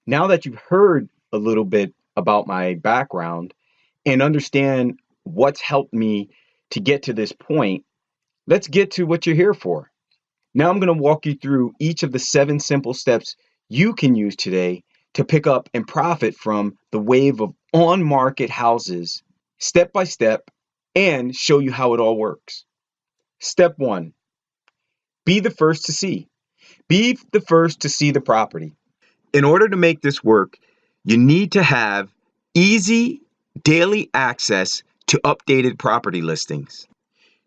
Now that you've heard a little bit about my background and understand what's helped me to get to this point, let's get to what you're here for. Now I'm going to walk you through each of the 7 simple steps you can use today to pick up and profit from the wave of on market houses step by step and show you how it all works. Step 1, be the first to see. Be the first to see the property. In order to make this work, you need to have easy daily access to updated property listings.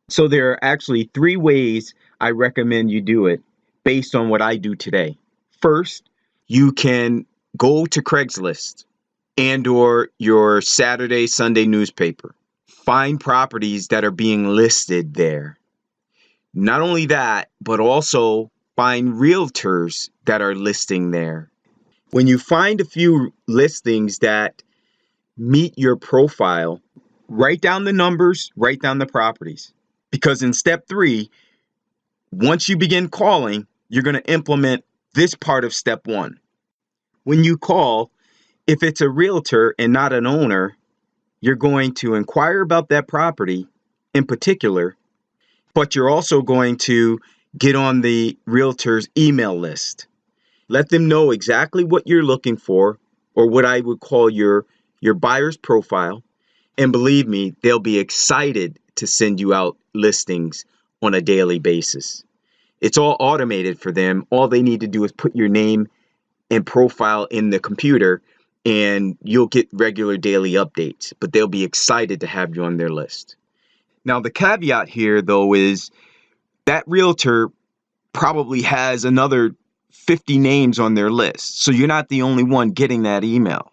So there are actually 3 ways I recommend you do it based on what I do today. First, you can go to Craigslist and or your Saturday, Sunday newspaper. Find properties that are being listed there. Not only that, but also find realtors that are listing there. When you find a few listings that meet your profile, write down the numbers, write down the properties. Because in step 3, once you begin calling, you're going to implement this part of step 1. When you call, if it's a realtor and not an owner, you're going to inquire about that property in particular, but you're also going to get on the realtor's email list. Let them know exactly what you're looking for, or what I would call your buyer's profile. And believe me, they'll be excited to send you out listings on a daily basis. It's all automated for them. All they need to do is put your name and profile in the computer, and you'll get regular daily updates. But they'll be excited to have you on their list. Now, the caveat here, though, is that realtor probably has another 50 names on their list. So you're not the only one getting that email.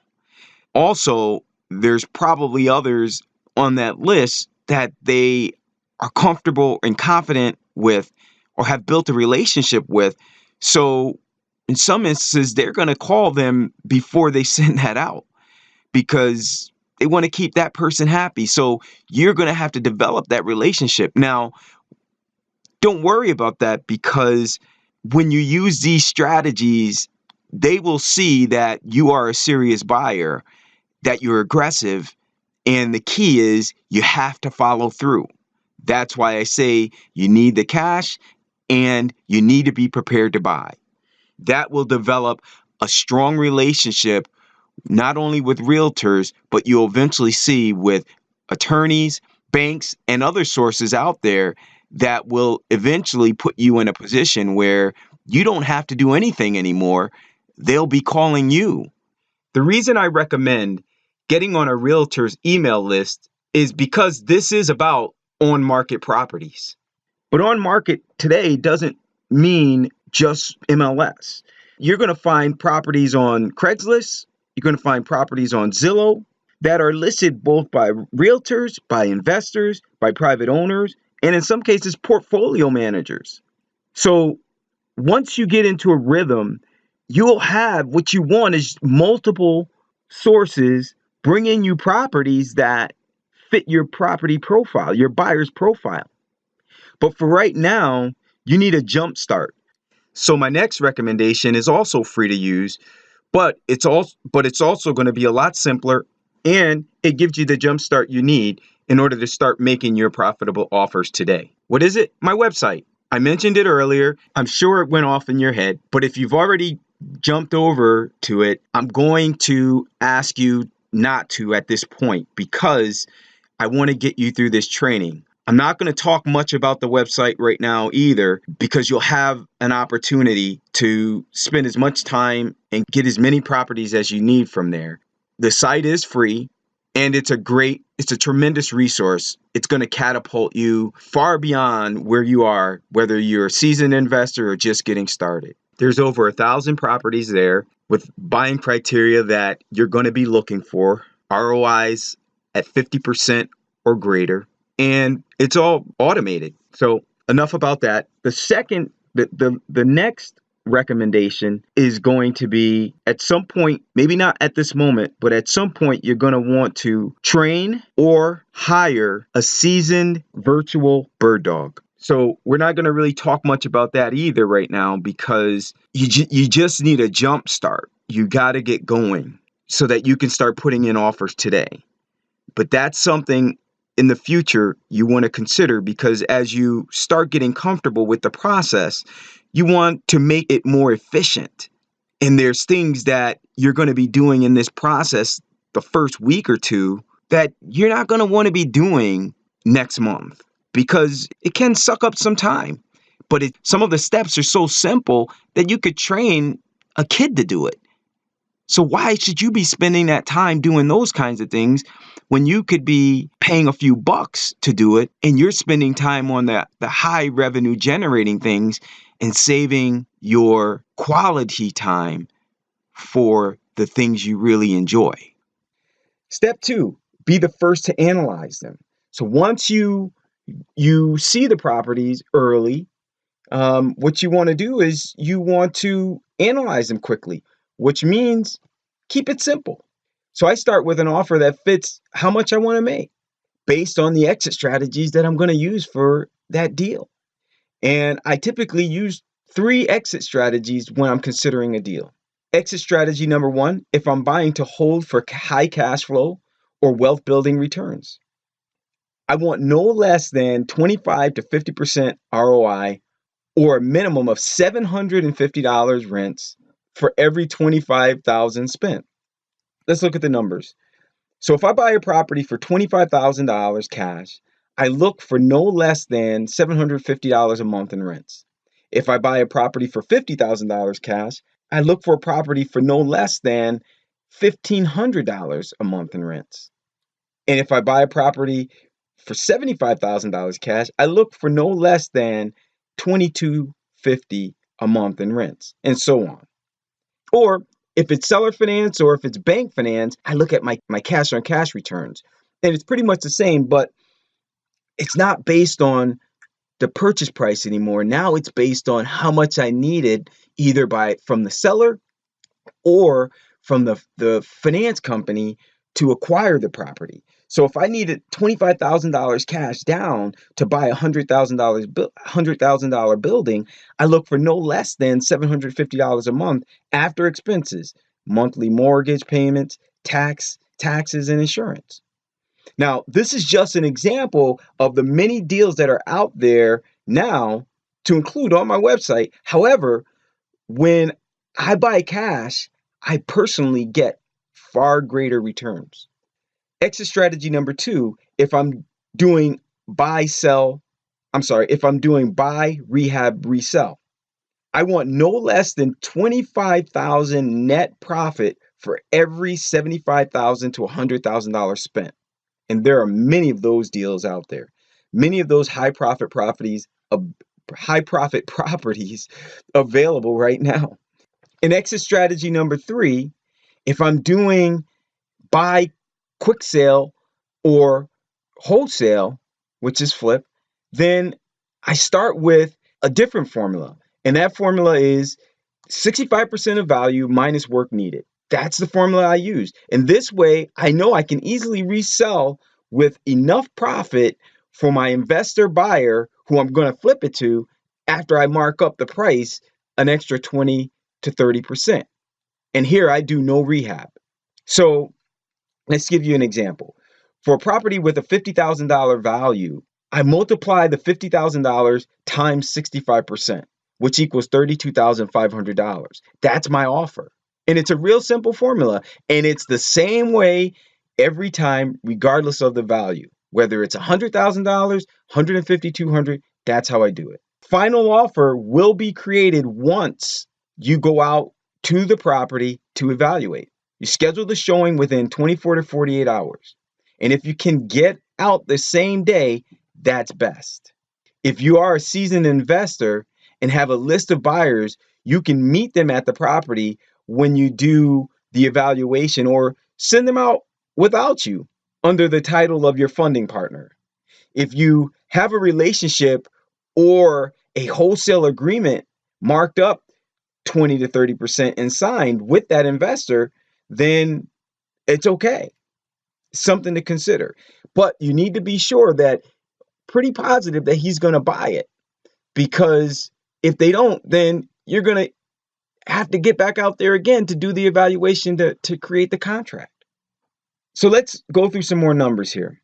Also, there's probably others on that list that they are comfortable and confident with or have built a relationship with. So in some instances, they're going to call them before they send that out because they want to keep that person happy. So you're going to have to develop that relationship. Now, don't worry about that, because when you use these strategies, they will see that you are a serious buyer, that you're aggressive. And the key is you have to follow through. That's why I say you need the cash and you need to be prepared to buy. That will develop a strong relationship, not only with realtors, but you'll eventually see with attorneys, banks, and other sources out there that will eventually put you in a position where you don't have to do anything anymore. They'll be calling you. The reason I recommend getting on a realtor's email list is because this is about on market properties. But on market today doesn't mean just MLS. You're going to find properties on Craigslist. You're going to find properties on Zillow that are listed both by realtors, by investors, by private owners, and in some cases, portfolio managers. So once you get into a rhythm, you'll have what you want is multiple sources bringing you properties that fit your property profile, your buyer's profile. But for right now, you need a jump start. So my next recommendation is also free to use, but it's also going to be a lot simpler, and it gives you the jump start you need in order to start making your profitable offers today. What is it? My website. I mentioned it earlier. I'm sure it went off in your head, but if you've already jumped over to it, I'm going to ask you not to at this point, because I want to get you through this training. I'm not going to talk much about the website right now either, because you'll have an opportunity to spend as much time and get as many properties as you need from there. The site is free, and it's a tremendous resource. It's going to catapult you far beyond where you are, whether you're a seasoned investor or just getting started. There's over 1,000 properties there with buying criteria that you're going to be looking for, ROIs at 50% or greater, and it's all automated. So enough about that. The next recommendation is going to be, at some point, maybe not at this moment, but at some point, you're going to want to train or hire a seasoned virtual bird dog. So we're not going to really talk much about that either right now, because you just need a jump start. you got to get going so that you can start putting in offers today. But that's something in the future you want to consider, because as you start getting comfortable with the process, you want to make it more efficient. And there's things that you're going to be doing in this process the first week or two that you're not going to want to be doing next month, because it can suck up some time. But some of the steps are so simple that you could train a kid to do it. So why should you be spending that time doing those kinds of things when you could be paying a few bucks to do it, and you're spending time on the high revenue generating things and saving your quality time for the things you really enjoy? Step 2, be the first to analyze them. So once you see the properties early, what you want to do is you want to analyze them quickly, which means keep it simple. So I start with an offer that fits how much I want to make based on the exit strategies that I'm going to use for that deal. And I typically use 3 exit strategies when I'm considering a deal. Exit strategy number 1, if I'm buying to hold for high cash flow or wealth building returns, I want no less than 25 to 50% ROI or a minimum of $750 rents for every $25,000 spent. Let's look at the numbers. So if I buy a property for $25,000 cash, I look for no less than $750 a month in rents. If I buy a property for $50,000 cash, I look for a property for no less than $1,500 a month in rents. And if I buy a property for $75,000 cash, I look for no less than $2,250 a month in rents, and so on. Or if it's seller finance or if it's bank finance, I look at my cash on cash returns. And it's pretty much the same, but it's not based on the purchase price anymore. Now it's based on how much I needed, either from the seller or from the finance company to acquire the property. So if I needed $25,000 cash down to buy a $100,000 building, I look for no less than $750 a month after expenses, monthly mortgage payments, taxes, and insurance. Now, this is just an example of the many deals that are out there now to include on my website. However, when I buy cash, I personally get far greater returns. Exit strategy number 2, if I'm doing buy, rehab, resell, I want no less than $25,000 net profit for every $75,000 to $100,000 spent. And there are many of those deals out there. Many of those high profit properties available right now. In exit strategy number 3, if I'm doing buy, quick sale, or wholesale, which is flip, then I start with a different formula. And that formula is 65% of value minus work needed. That's the formula I use. And this way, I know I can easily resell with enough profit for my investor buyer who I'm going to flip it to after I mark up the price an extra 20 to 30%. And here I do no rehab. So let's give you an example. For a property with a $50,000 value, I multiply the $50,000 times 65%, which equals $32,500. That's my offer. And it's a real simple formula. And it's the same way every time, regardless of the value. Whether it's $100,000, $150,000, $200,000, that's how I do it. Final offer will be created once you go out to the property to evaluate. You schedule the showing within 24 to 48 hours. And if you can get out the same day, that's best. If you are a seasoned investor and have a list of buyers, you can meet them at the property when you do the evaluation, or send them out without you under the title of your funding partner. If you have a relationship or a wholesale agreement marked up 20 to 30% and signed with that investor, then it's okay. Something to consider. But you need to be sure that pretty positive that he's going to buy it, because if they don't, then you're going to have to get back out there again to do the evaluation to create the contract. So let's go through some more numbers here.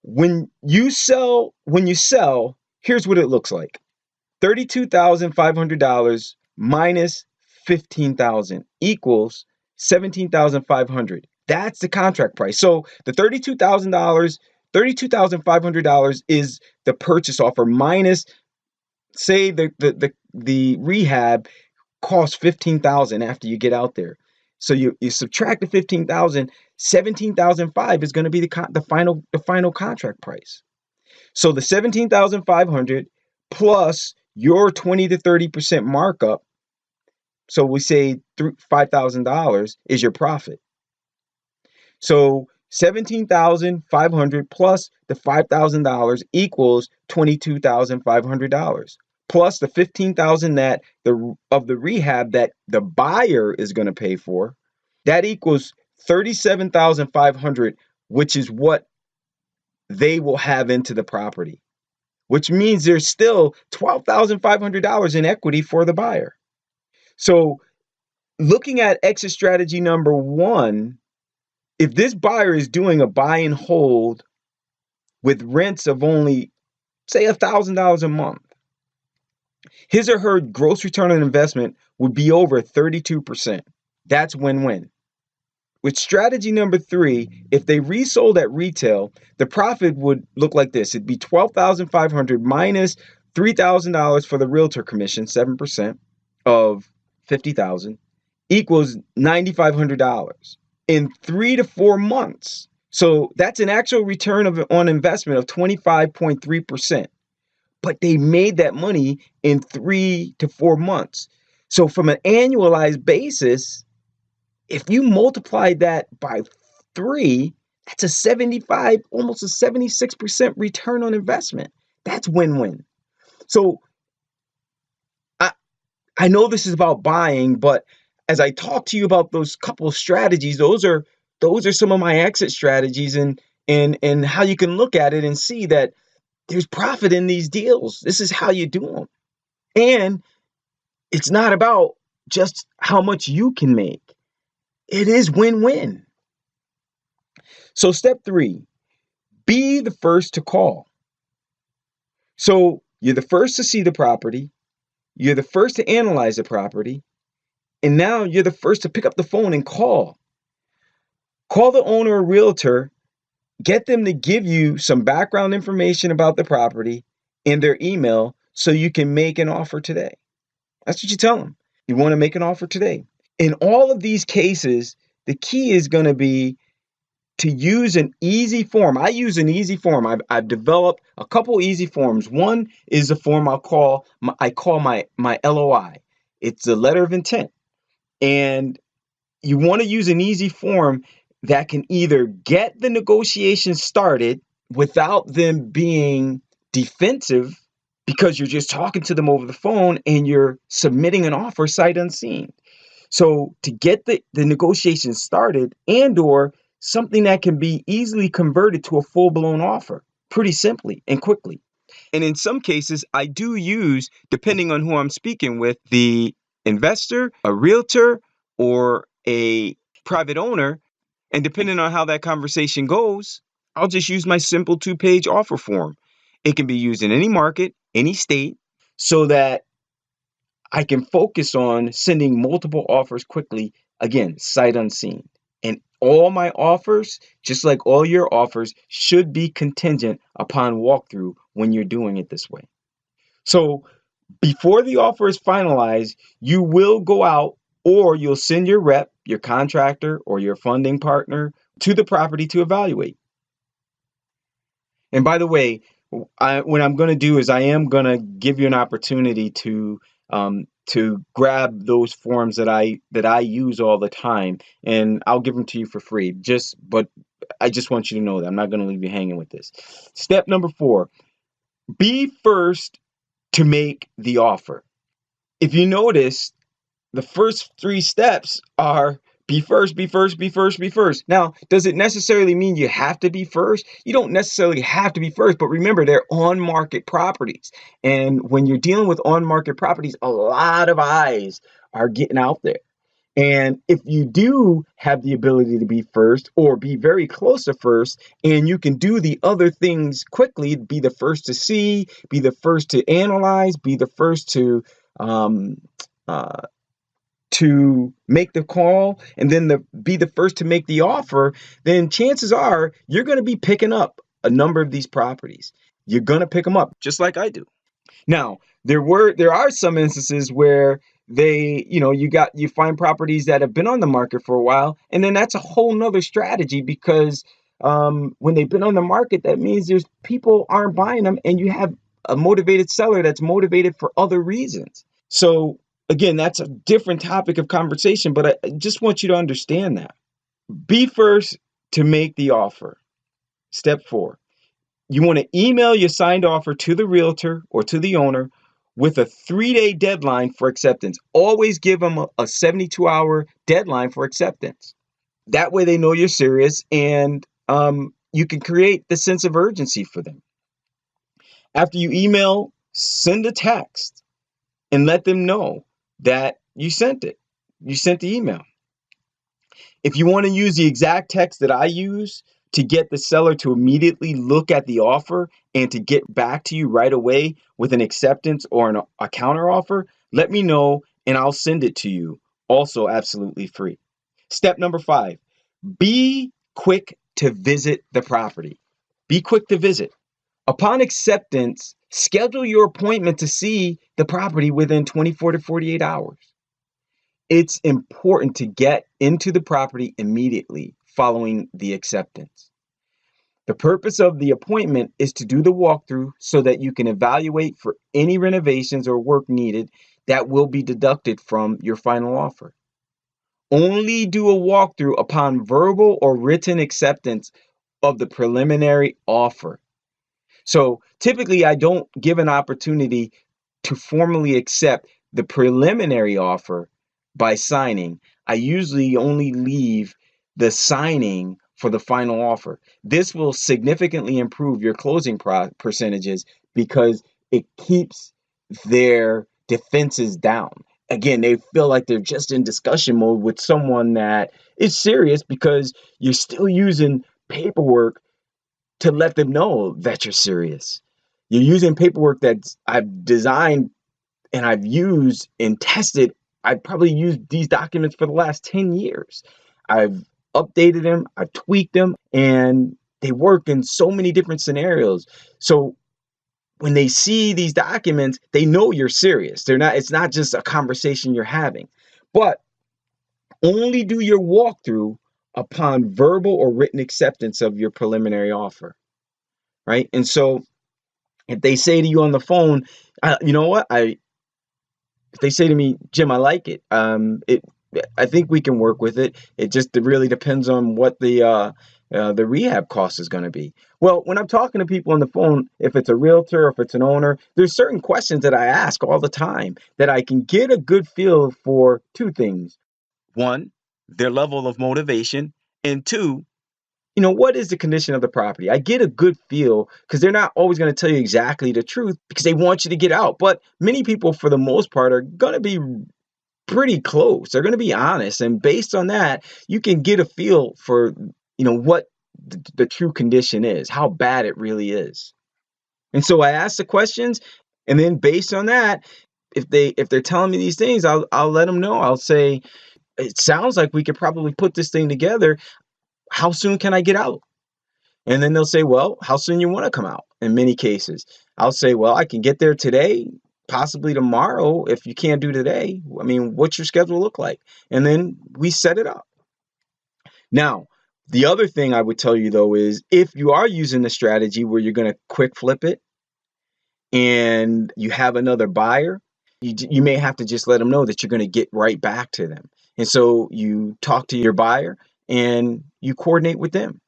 When you sell, here's what it looks like. $32,500 minus $15,000 equals $17,500. That's the contract price. So the $32,500 is the purchase offer minus, say the rehab costs $15,000 after you get out there. So you subtract the $15,000, $17,500 is going to be the final contract price. So the $17,500 plus your 20 to 30% markup, so we say $5,000 is your profit. So $17,500 plus the $5,000 equals $22,500 plus the $15,000 of the rehab that the buyer is going to pay for. That equals $37,500, which is what they will have into the property, which means there's still $12,500 in equity for the buyer. So looking at exit strategy number one, if this buyer is doing a buy and hold with rents of only, say, $1,000 a month, his or her gross return on investment would be over 32%. That's win-win. With strategy number three, if they resold at retail, the profit would look like this. It'd be $12,500 minus $3,000 for the realtor commission, 7% of $50,000 equals $9,500 in 3 to 4 months. So that's an actual return on investment of 25.3%. But they made that money in 3 to 4 months. So from an annualized basis, if you multiply that by 3, that's a 75, almost a 76% return on investment. That's win-win. So I know this is about buying, but as I talk to you about those couple of strategies, those are some of my exit strategies and how you can look at it and see that there's profit in these deals. This is how you do them. And it's not about just how much you can make. It is win-win. So step 3, be the first to call. So you're the first to see the property. You're the first to analyze the property. And now you're the first to pick up the phone and call. Call the owner or realtor. Get them to give you some background information about the property in their email so you can make an offer today. That's what you tell them. You want to make an offer today. In all of these cases, the key is going to be to use an easy form. I use an easy form. I've developed a couple easy forms. One is a form I call my LOI. It's a letter of intent. And you want to use an easy form that can either get the negotiation started without them being defensive because you're just talking to them over the phone and you're submitting an offer sight unseen. So to get the negotiation started and or something that can be easily converted to a full-blown offer pretty simply and quickly. And in some cases, I do use, depending on who I'm speaking with, the investor, a realtor, or a private owner. And depending on how that conversation goes, I'll just use my simple 2-page offer form. It can be used in any market, any state, so that I can focus on sending multiple offers quickly, again, sight unseen. And all my offers, just like all your offers, should be contingent upon walkthrough when you're doing it this way. So before the offer is finalized, you will go out or you'll send your rep, your contractor, or your funding partner to the property to evaluate. And by the way, what I'm going to do is I am going to give you an opportunity to grab those forms that I use all the time, and I'll give them to you for free. But I just want you to know that I'm not going to leave you hanging with this. Step number 4, be first to make the offer. If you notice, the first 3 steps are be first, be first, be first, be first. Now, does it necessarily mean you have to be first? You don't necessarily have to be first, but remember, they're on-market properties. And when you're dealing with on-market properties, a lot of eyes are getting out there. And if you do have the ability to be first or be very close to first, and you can do the other things quickly, be the first to see, be the first to analyze, be the first um, uh, to make the call, and then be the first to make the offer, then chances are you're going to be picking up a number of these properties. You're going to pick them up just like I do. Now, there are some instances where you find properties that have been on the market for a while, and then that's a whole nother strategy because when they've been on the market, that means there's people aren't buying them, and you have a motivated seller that's motivated for other reasons. So again, that's a different topic of conversation, but I just want you to understand that. Be first to make the offer. Step 4. You want to email your signed offer to the realtor or to the owner with a 3-day deadline for acceptance. Always give them a 72-hour deadline for acceptance. That way they know you're serious, and you can create the sense of urgency for them. After you email, send a text and let them know that you sent it. You sent the email. If you want to use the exact text that I use to get the seller to immediately look at the offer and to get back to you right away with an acceptance or a counter offer, let me know and I'll send it to you. Also absolutely free. Step number 5, be quick to visit the property. Be quick to visit. Upon acceptance, schedule your appointment to see the property within 24 to 48 hours. It's important to get into the property immediately following the acceptance. The purpose of the appointment is to do the walkthrough so that you can evaluate for any renovations or work needed that will be deducted from your final offer. Only do a walkthrough upon verbal or written acceptance of the preliminary offer. So typically, I don't give an opportunity to formally accept the preliminary offer by signing. I usually only leave the signing for the final offer. This will significantly improve your closing percentages because it keeps their defenses down. Again, they feel like they're just in discussion mode with someone that is serious because you're still using paperwork to let them know that you're serious. You're using paperwork that I've designed and I've used and tested. I've probably used these documents for the last 10 years. I've updated them, I've tweaked them, and they work in so many different scenarios. So when they see these documents, they know you're serious. It's not just a conversation you're having. But only do your walkthrough upon verbal or written acceptance of your preliminary offer. Right? And so if they say to you on the phone, you know what, if they say to me, Jim, I like it. I think we can work with it. It really depends on what the rehab cost is going to be. Well, when I'm talking to people on the phone, if it's a realtor, if it's an owner, there's certain questions that I ask all the time that I can get a good feel for 2 things. 1, their level of motivation, and 2, what is the condition of the property? I get a good feel because they're not always going to tell you exactly the truth because they want you to get out. But many people, for the most part, are going to be pretty close. They're going to be honest. And based on that, you can get a feel for, what the true condition is, how bad it really is. And so I ask the questions, and then based on that, if they're telling me these things, I'll let them know. I'll say, it sounds like we could probably put this thing together. How soon can I get out? And then they'll say, well, how soon you want to come out? In many cases, I'll say, well, I can get there today, possibly tomorrow. If you can't do today, I mean, what's your schedule look like? And then we set it up. Now, the other thing I would tell you, though, is if you are using the strategy where you're going to quick flip it and you have another buyer, you may have to just let them know that you're going to get right back to them. And so you talk to your buyer and you coordinate with them.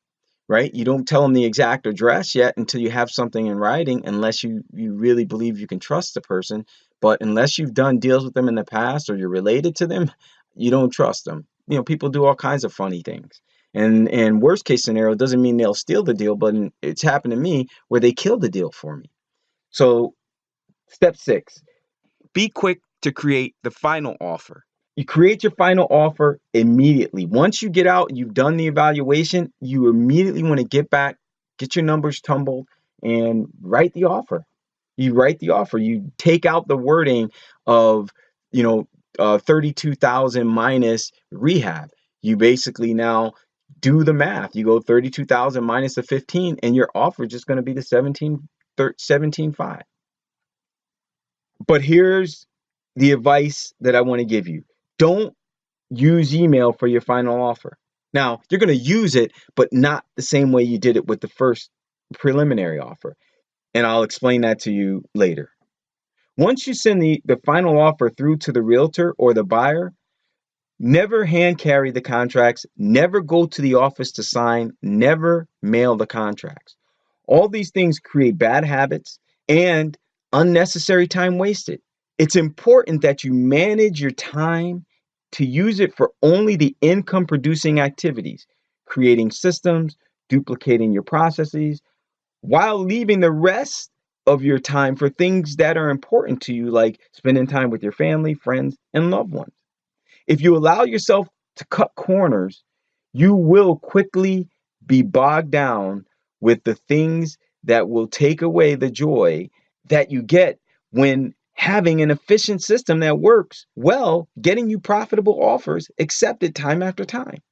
Right? You don't tell them the exact address yet until you have something in writing, unless you really believe you can trust the person. But unless you've done deals with them in the past or you're related to them, you don't trust them. People do all kinds of funny things. And worst case scenario doesn't mean they'll steal the deal, but it's happened to me where they killed the deal for me. So step 6, be quick to create the final offer. You create your final offer immediately. Once you get out, you've done the evaluation, you immediately want to get back, get your numbers tumbled, and write the offer. You write the offer. You take out the wording of, 32,000 minus rehab. You basically now do the math. You go 32,000 minus the 15, and your offer is just going to be the 17.5. But here's the advice that I want to give you. Don't use email for your final offer. Now, you're going to use it, but not the same way you did it with the first preliminary offer. And I'll explain that to you later. Once you send the final offer through to the realtor or the buyer, never hand carry the contracts, never go to the office to sign, never mail the contracts. All these things create bad habits and unnecessary time wasted. It's important that you manage your time to use it for only the income producing activities, creating systems, duplicating your processes, while leaving the rest of your time for things that are important to you, like spending time with your family, friends, and loved ones. If you allow yourself to cut corners, you will quickly be bogged down with the things that will take away the joy that you get when having an efficient system that works well, getting you profitable offers accepted time after time.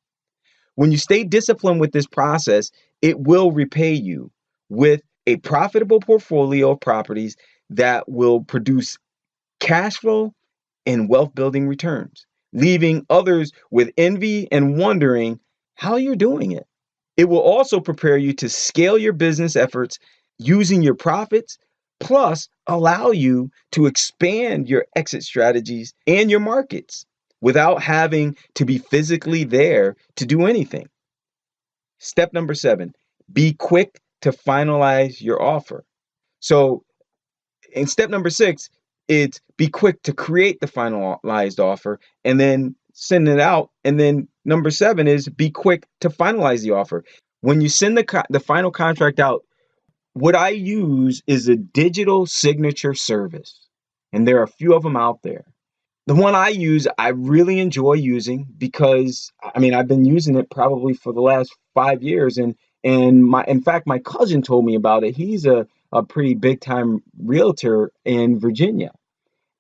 When you stay disciplined with this process, it will repay you with a profitable portfolio of properties that will produce cash flow and wealth building returns, leaving others with envy and wondering how you're doing it. It will also prepare you to scale your business efforts using your profits, plus allow you to expand your exit strategies and your markets without having to be physically there to do anything. Step number 7, be quick to finalize your offer. So in step number 6, it's be quick to create the finalized offer and then send it out. And then number 7 is be quick to finalize the offer. When you send the final contract out, what I use is a digital signature service. And there are a few of them out there. The one I use, I really enjoy using because I've been using it probably for the last 5 years, and in fact, my cousin told me about it. He's a pretty big time realtor in Virginia,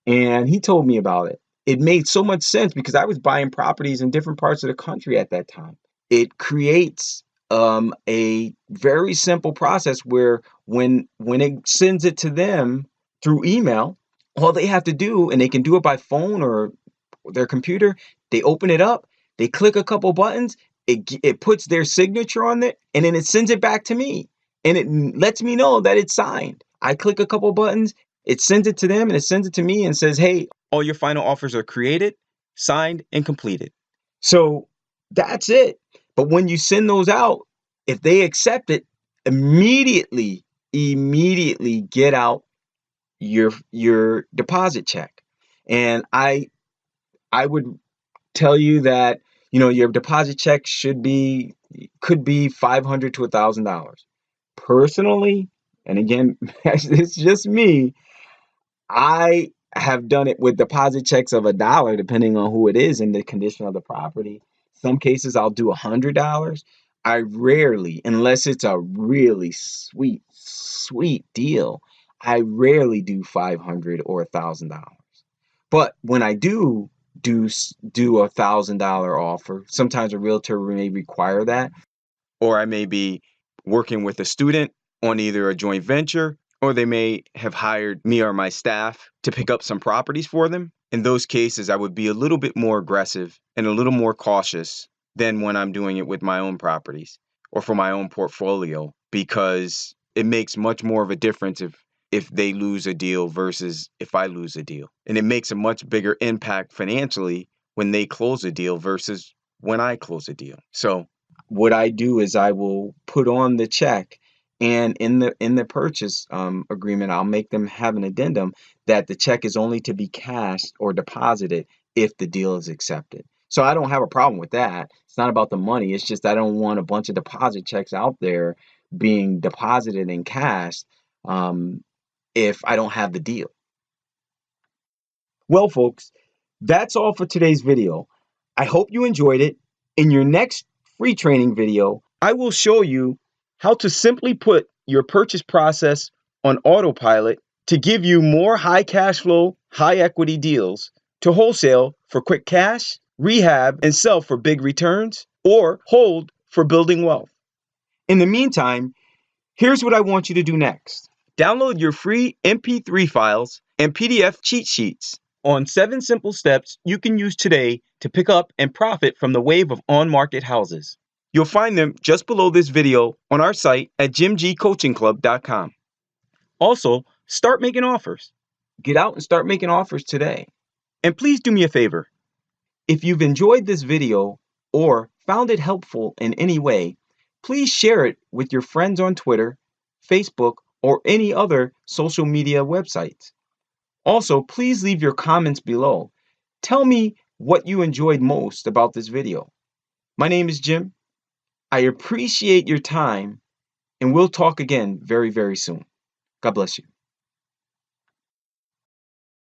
and he told me about it. It made so much sense because I was buying properties in different parts of the country at that time. It creates a very simple process where when it sends it to them through email, all they have to do, and they can do it by phone or their computer, they open it up, they click a couple buttons, it puts their signature on it, and then it sends it back to me, and it lets me know that it's signed. I click a couple buttons, it sends it to them, and it sends it to me and says, "Hey, all your final offers are created, signed, and completed." So that's it. But when you send those out, if they accept it, immediately get out your deposit check. And I would tell you that your deposit check could be $500 to $1,000. Personally, and again, it's just me, I have done it with deposit checks of $1, depending on who it is and the condition of the property. Some cases I'll do $100. I rarely, unless it's a really sweet deal, I rarely do $500 or $1,000. But when I do $1,000 offer, sometimes a realtor may require that, or I may be working with a student on either a joint venture, or they may have hired me or my staff to pick up some properties for them. In those cases, I would be a little bit more aggressive and a little more cautious than when I'm doing it with my own properties or for my own portfolio, because it makes much more of a difference if they lose a deal versus if I lose a deal. And it makes a much bigger impact financially when they close a deal versus when I close a deal. So what I do is I will put on the check, and in the purchase agreement, I'll make them have an addendum that the check is only to be cashed or deposited if the deal is accepted. So I don't have a problem with that. It's not about the money. It's just I don't want a bunch of deposit checks out there being deposited and cashed if I don't have the deal. Well, folks, That's all for today's video. I hope you enjoyed it. In your next free training video, I will show you how to simply put your purchase process on autopilot to give you more high cash flow, high equity deals to wholesale for quick cash, rehab and sell for big returns, or hold for building wealth. In the meantime, here's what I want you to do next. Download your free MP3 files and PDF cheat sheets on 7 simple steps you can use today to pick up and profit from the wave of on-market houses. You'll find them just below this video on our site at jimgcoachingclub.com. Also, start making offers. Get out and start making offers today. And please do me a favor. If you've enjoyed this video or found it helpful in any way, please share it with your friends on Twitter, Facebook, or any other social media websites. Also, please leave your comments below. Tell me what you enjoyed most about this video. My name is Jim. I appreciate your time, and we'll talk again very, very soon. God bless you.